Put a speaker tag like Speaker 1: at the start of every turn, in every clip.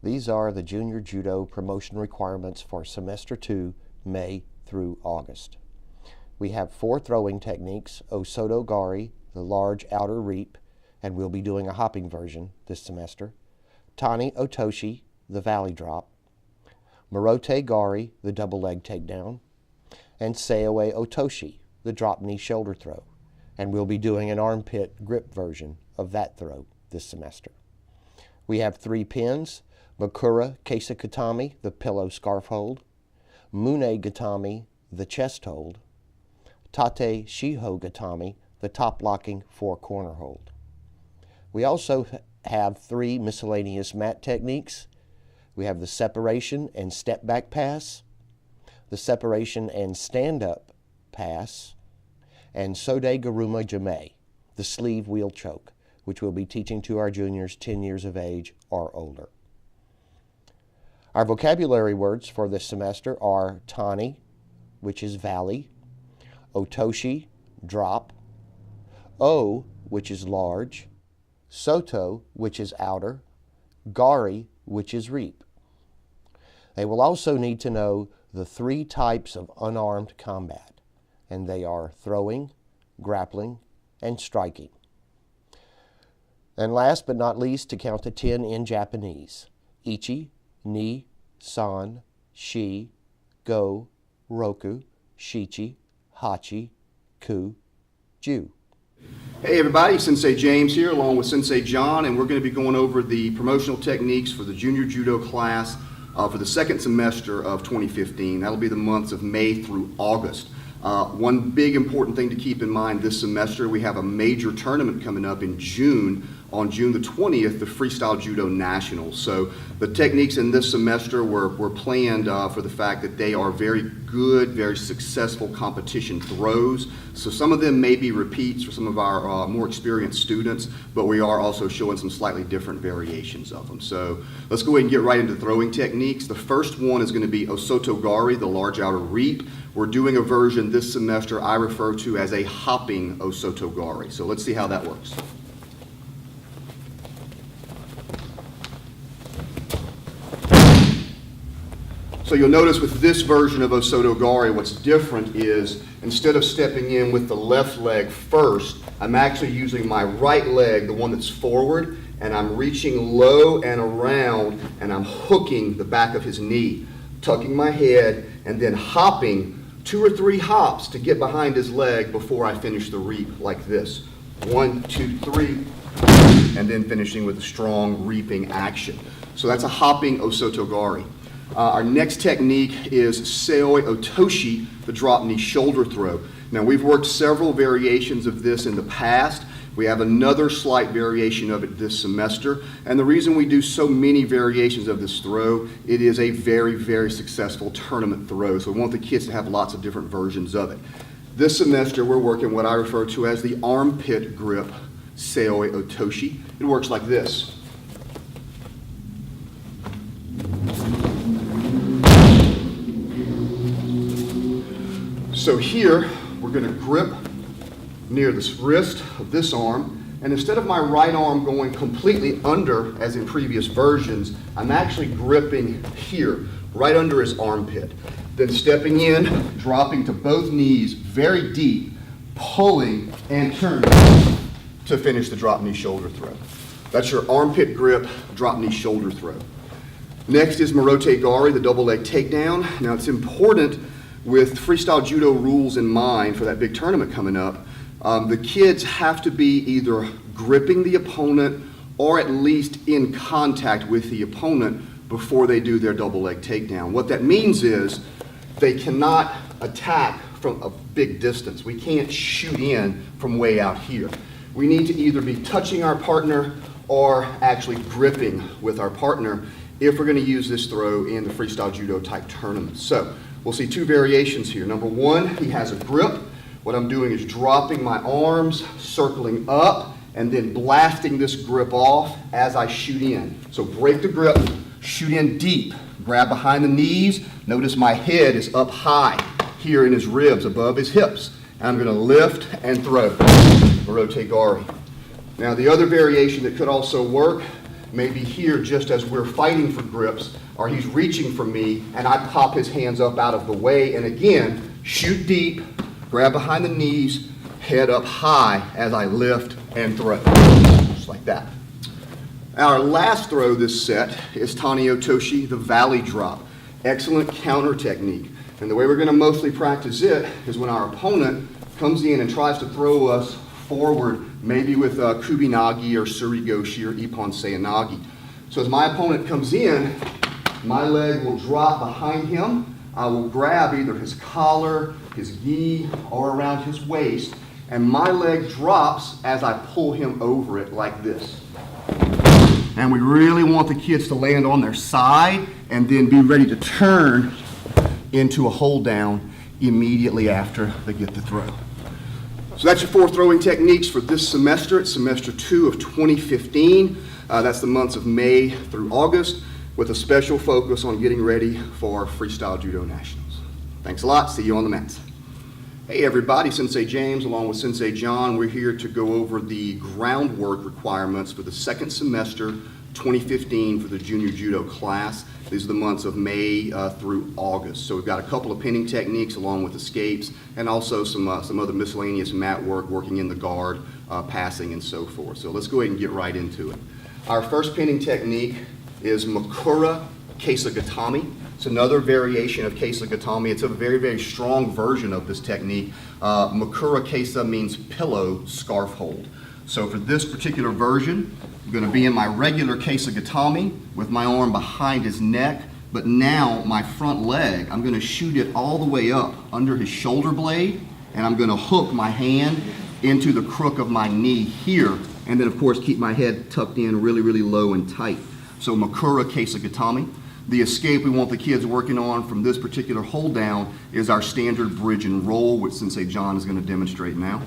Speaker 1: These are the Junior Judo promotion requirements for Semester 2, May through August. We have 4 throwing techniques: Osoto Gari, the large outer reap, and we'll be doing a hopping version this semester; Tani Otoshi, the valley drop; Morote Gari, the double leg takedown; and Seoe Otoshi, the drop knee shoulder throw. And we'll be doing an armpit grip version of that throw this semester. We have 3 pins: Makura Keisakatami, the pillow scarf hold; Mune Gatami, the chest hold; Tate Shiho Gatami, the top locking 4-corner hold. We also have 3 miscellaneous mat techniques. We have the separation and step back pass, the separation and stand up pass, and Sode Garuma Jame, the sleeve wheel choke, which we'll be teaching to our juniors 10 years of age or older. Our vocabulary words for this semester are Tani, which is valley; Otoshi, drop; O, which is large; Soto, which is outer; Gari, which is reap. They will also need to know the 3 types of unarmed combat, and they are throwing, grappling, and striking. And last but not least, to count to 10 in Japanese: Ichi, Ni, San, Shi, Go, Roku, Shichi, Hachi, Ku, Ju.
Speaker 2: Hey everybody, Sensei James here along with Sensei John, and we're going to be going over the promotional techniques for the Junior Judo class for the second semester of 2015. That'll be the months of May through August. One big important thing to keep in mind this semester, we have a major tournament coming up in June. On June the 20th, the Freestyle Judo Nationals. So the techniques in this semester were planned for the fact that they are very good, very successful competition throws. So some of them may be repeats for some of our more experienced students, but we are also showing some slightly different variations of them. So let's go ahead and get right into throwing techniques. The first one is going to be Osoto Gari, the large outer reap. We're doing a version this semester I refer to as a hopping Osoto Gari. So let's see how that works. So you'll notice with this version of Osoto Gari, what's different is instead of stepping in with the left leg first, I'm actually using my right leg, the one that's forward, and I'm reaching low and around, and I'm hooking the back of his knee, tucking my head, and then hopping 2 or 3 hops to get behind his leg before I finish the reap like this. 1, 2, 3, and then finishing with a strong reaping action. So that's a hopping Osoto Gari. Our next technique is Seoe Otoshi, the drop knee shoulder throw. Now we've worked several variations of this in the past. We have another slight variation of it this semester. And the reason we do so many variations of this throw, it is a very, very successful tournament throw. So we want the kids to have lots of different versions of it. This semester we're working what I refer to as the armpit grip Seoe Otoshi. It works like this. So here, we're going to grip near the wrist of this arm, and instead of my right arm going completely under, as in previous versions, I'm actually gripping here, right under his armpit. Then stepping in, dropping to both knees very deep, pulling and turning to finish the drop knee shoulder throw. That's your armpit grip, drop knee shoulder throw. Next is Morote Gari, the double leg takedown. Now it's important with freestyle judo rules in mind for that big tournament coming up, the kids have to be either gripping the opponent or at least in contact with the opponent before they do their double leg takedown. What that means is they cannot attack from a big distance. We can't shoot in from way out here. We need to either be touching our partner or actually gripping with our partner if we're going to use this throw in the freestyle judo type tournament. So we'll see 2 variations here. Number 1, he has a grip. What I'm doing is dropping my arms, circling up, and then blasting this grip off as I shoot in. So break the grip, shoot in deep, grab behind the knees. Notice my head is up high here in his ribs, above his hips. And I'm going to lift and throw. Morote Gari. Now the other variation that could also work maybe here just as we're fighting for grips, or he's reaching for me, and I pop his hands up out of the way, and again, shoot deep, grab behind the knees, head up high as I lift and throw, just like that. Our last throw this set is Tani Otoshi, the Valley Drop. Excellent counter technique. And the way we're going to mostly practice it is when our opponent comes in and tries to throw us forward, maybe with Kubinagi or Surigoshi or Ippon Seiyanagi. So as my opponent comes in, my leg will drop behind him. I will grab either his collar, his gi, or around his waist, and my leg drops as I pull him over it like this. And we really want the kids to land on their side and then be ready to turn into a hold down immediately after they get the throw. So that's your 4 throwing techniques for this semester. It's semester 2 of 2015. That's the months of May through August, with a special focus on getting ready for Freestyle Judo Nationals. Thanks a lot. See you on the mats. Hey everybody, Sensei James along with Sensei John. We're here to go over the groundwork requirements for the second semester 2015 for the junior judo class. These are the months of May through August. So we've got a couple of pinning techniques along with escapes, and also some other miscellaneous mat work, working in the guard, passing, and so forth. So let's go ahead and get right into it. Our first pinning technique is Makura Keisagatami. It's another variation of Keisagatami. It's a very, very strong version of this technique. Makura Keisa means pillow scarf hold. So for this particular version, I'm going to be in my regular Keisagatami with my arm behind his neck, but now my front leg, I'm going to shoot it all the way up under his shoulder blade, and I'm going to hook my hand into the crook of my knee here, and then of course keep my head tucked in really, really low and tight. So Makura Keisagatami. The escape we want the kids working on from this particular hold down is our standard bridge and roll, which Sensei John is going to demonstrate now.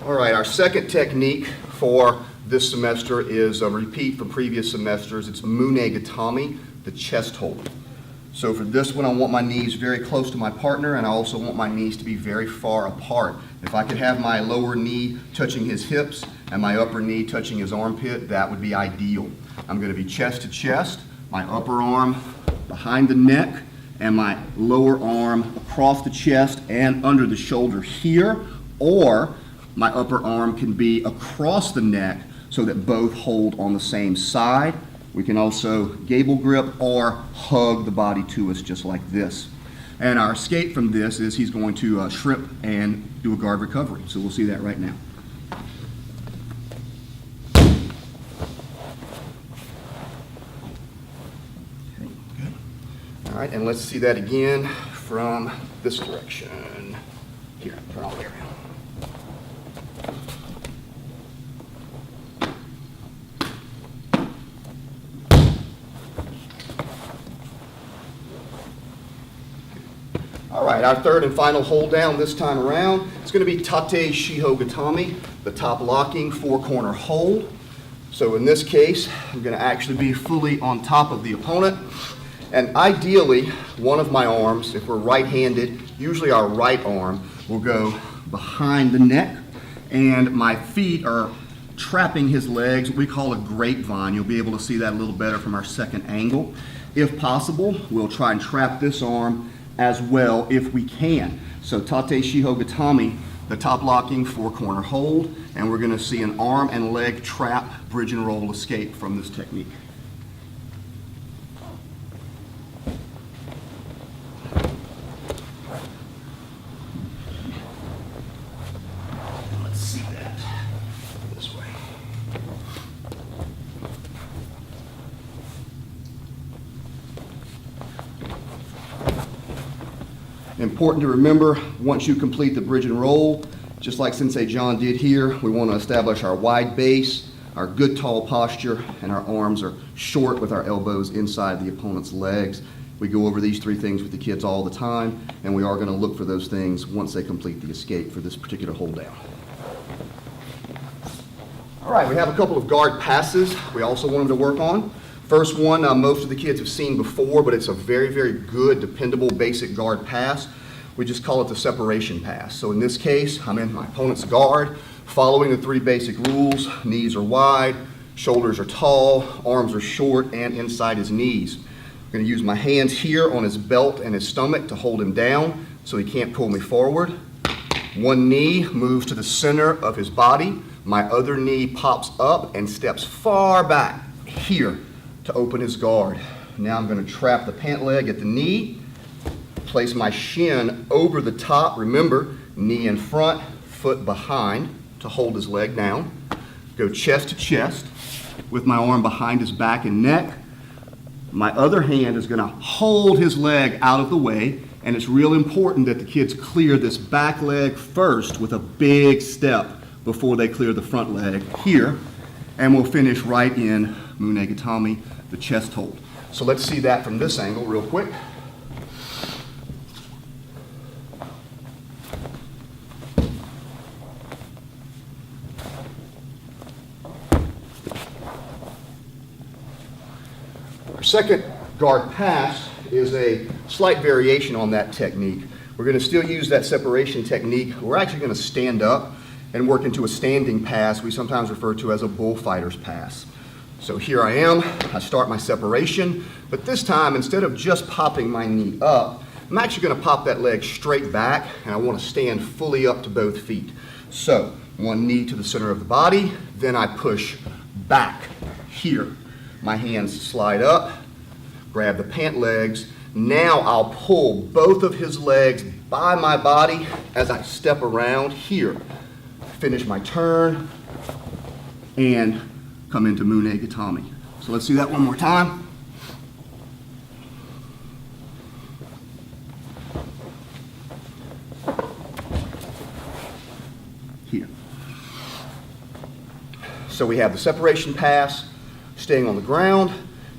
Speaker 2: All right, our second technique for this semester is a repeat from previous semesters. It's Munegatami, the chest hold. So for this one, I want my knees very close to my partner, and I also want my knees to be very far apart. If I could have my lower knee touching his hips and my upper knee touching his armpit, that would be ideal. I'm going to be chest to chest, my upper arm behind the neck, and my lower arm across the chest and under the shoulder here, or my upper arm can be across the neck so that both hold on the same side. We can also gable grip or hug the body to us just like this. And our escape from this is he's going to shrimp and do a guard recovery. So we'll see that right now. Okay, good. All right, and let's see that again from this direction. Here, turn all the way around. All right, our third and final hold down this time around, it's going to be Tate Shiho Gatami, the top locking 4-corner hold. So in this case, I'm going to actually be fully on top of the opponent. And ideally, one of my arms, if we're right-handed, usually our right arm will go behind the neck, and my feet are trapping his legs, what we call a grapevine. You'll be able to see that a little better from our second angle. If possible, we'll try and trap this arm as well if we can. So Tate Shiho Gatami, the top locking 4-corner hold, and we're going to see an arm and leg trap bridge and roll escape from this technique. Let's see that this way. Important to remember, once you complete the bridge and roll, just like Sensei John did here, we want to establish our wide base, our good tall posture, and our arms are short with our elbows inside the opponent's legs. We go over these 3 things with the kids all the time, and we are going to look for those things once they complete the escape for this particular hold down. All right, we have a couple of guard passes we also want them to work on. First one, most of the kids have seen before, but it's a very, very good, dependable, basic guard pass. We just call it the separation pass. So in this case, I'm in my opponent's guard, following the 3 basic rules. Knees are wide, shoulders are tall, arms are short and inside his knees. I'm going to use my hands here on his belt and his stomach to hold him down so he can't pull me forward. One knee moves to the center of his body. My other knee pops up and steps far back here to open his guard. Now I'm going to trap the pant leg at the knee, place my shin over the top. Remember, knee in front, foot behind to hold his leg down. Go chest to chest with my arm behind his back and neck. My other hand is going to hold his leg out of the way, and it's real important that the kids clear this back leg first with a big step before they clear the front leg here, and we'll finish right in Munegatami, the chest hold. So let's see that from this angle real quick. Our second guard pass is a slight variation on that technique. We're going to still use that separation technique. We're actually going to stand up and work into a standing pass we sometimes refer to as a bullfighter's pass. So here I am, I start my separation, but this time instead of just popping my knee up, I'm actually going to pop that leg straight back, and I want to stand fully up to both feet. So one knee to the center of the body, then I push back here. My hands slide up, grab the pant legs. Now I'll pull both of his legs by my body as I step around here. Finish my turn and come into Munegatami. So let's do that one more time. Here. So we have the separation pass, staying on the ground,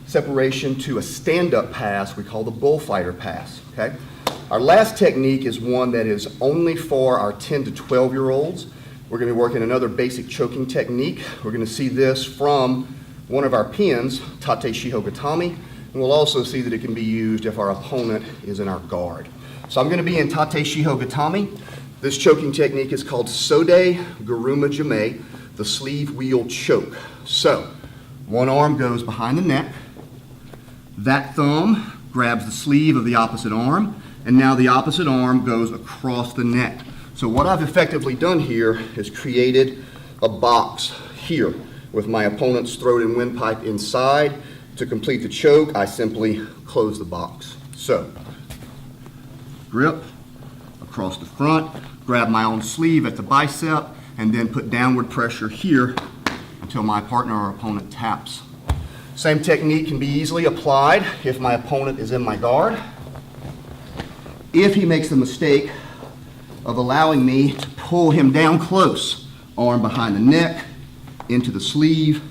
Speaker 2: separation to a stand-up pass we call the bullfighter pass, okay? Our last technique is one that is only for our 10 to 12-year-olds. We're going to be working another basic choking technique. We're going to see this from one of our pins, Tate Shiho Gatami, and we'll also see that it can be used if our opponent is in our guard. So I'm going to be in Tate Shiho Gatami. This choking technique is called Sode Garuma Jame, the sleeve wheel choke. So one arm goes behind the neck. That thumb grabs the sleeve of the opposite arm, and now the opposite arm goes across the neck. So what I've effectively done here is created a box here with my opponent's throat and windpipe inside. To complete the choke, I simply close the box. So, grip across the front, grab my own sleeve at the bicep, and then put downward pressure here until my partner or opponent taps. Same technique can be easily applied if my opponent is in my guard. If he makes the mistake of allowing me to pull him down close, arm behind the neck, into the sleeve,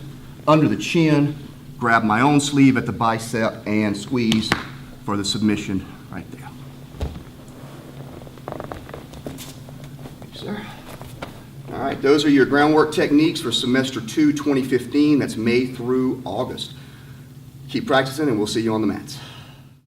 Speaker 2: under the chin, grab my own sleeve at the bicep and squeeze for the submission right there. Thank you, sir. All right, those are your groundwork techniques for semester 2, 2015. That's May through August. Keep practicing and we'll see you on the mats.